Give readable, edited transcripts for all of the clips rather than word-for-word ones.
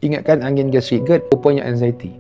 Ingatkan angin gastric GERD, rupanya anxiety.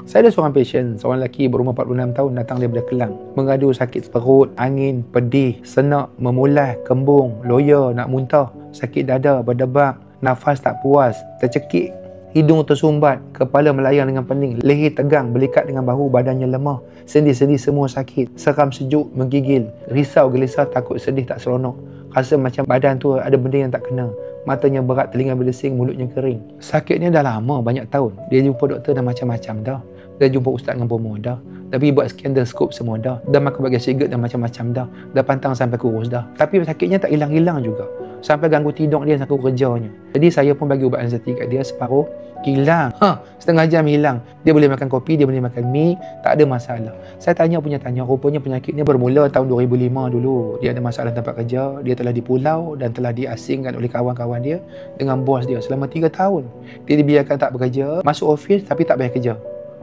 Saya ada seorang pasien, seorang lelaki berumur 46 tahun datang daripada Kelang. Mengadu sakit perut, angin, pedih, senak, memulas, kembung, loya, nak muntah, sakit dada, berdebak, nafas tak puas, tercekik, hidung tersumbat, kepala melayang dengan pening, leher tegang, belikat dengan bahu, badannya lemah, sendi-sendi semua sakit, seram sejuk, menggigil, risau, gelisah, takut, sedih, tak seronok. Rasa macam badan tu ada benda yang tak kena. Matanya berat, telinga berdesing, mulutnya kering. Sakitnya dah lama, banyak tahun. Dia jumpa doktor dah macam-macam dah. Dah jumpa ustaz dengan promo dah. Tapi buat scan dah skop semua dah. Dah makan bagai sigaret dah macam-macam dah. Dah pantang sampai kurus dah. Tapi sakitnya tak hilang-hilang juga. Sampai ganggu tidur dia, sampai kerjanya. Jadi saya pun bagi ubat anxiety kat dia, separuh hilang. Setengah jam hilang. Dia boleh makan kopi, dia boleh makan mi, tak ada masalah. Saya tanya, rupanya penyakit ni bermula tahun 2005 dulu. Dia ada masalah tempat kerja, dia telah dipulau dan telah diasingkan oleh kawan-kawan dia dengan bos dia selama 3 tahun. Dia dibiarkan tak bekerja, masuk office tapi tak bayar kerja.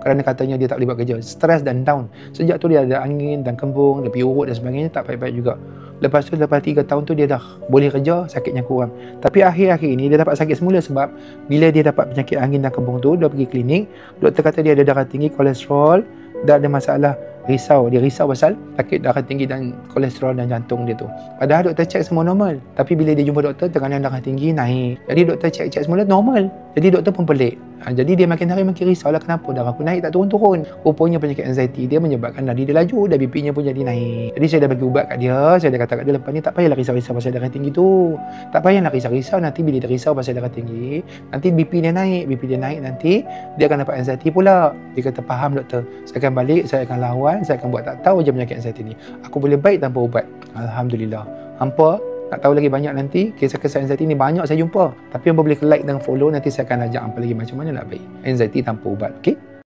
Kerana katanya dia tak boleh buat kerja, stres dan down. Sejak tu dia ada angin dan kembung, dia pergi urut dan sebagainya, tak baik-baik juga. Lepas tu, lepas 3 tahun tu dia dah boleh kerja, sakitnya kurang. Tapi akhir-akhir ini dia dapat sakit semula sebab bila dia dapat penyakit angin dan kembung tu, dia pergi klinik, doktor kata dia ada darah tinggi, kolesterol, dah ada masalah, risau. Dia risau pasal sakit darah tinggi dan kolesterol dan jantung dia tu. Padahal doktor cek semua normal. Tapi bila dia jumpa doktor, tekanan darah tinggi naik. Jadi doktor cek semula normal. Jadi doktor pun pelik. Jadi dia makin hari makin risau lah, kenapa darah aku naik tak turun-turun. Rupanya penyakit anxiety dia menyebabkan nadi dia laju dan BP-nya pun jadi naik. Jadi saya dah bagi ubat kat dia, saya dah kata kat dia, lepas ni tak payahlah risau-risau pasal darah tinggi tu. Tak payah nak risau-risau, nanti bila dia risau pasal darah tinggi, nanti BP dia naik, nanti dia akan dapat anxiety pula. Dia kata, faham doktor, saya akan balik, saya akan lawan, saya akan buat tak tahu je penyakit anxiety ni. Aku boleh baik tanpa ubat. Alhamdulillah. Hampa nak tahu lagi banyak nanti, kisah-kisah anxiety ni banyak saya jumpa. Tapi hampa boleh like dan follow, nanti saya akan ajak hampa lagi macam mana nak baik anxiety tanpa ubat. Okey?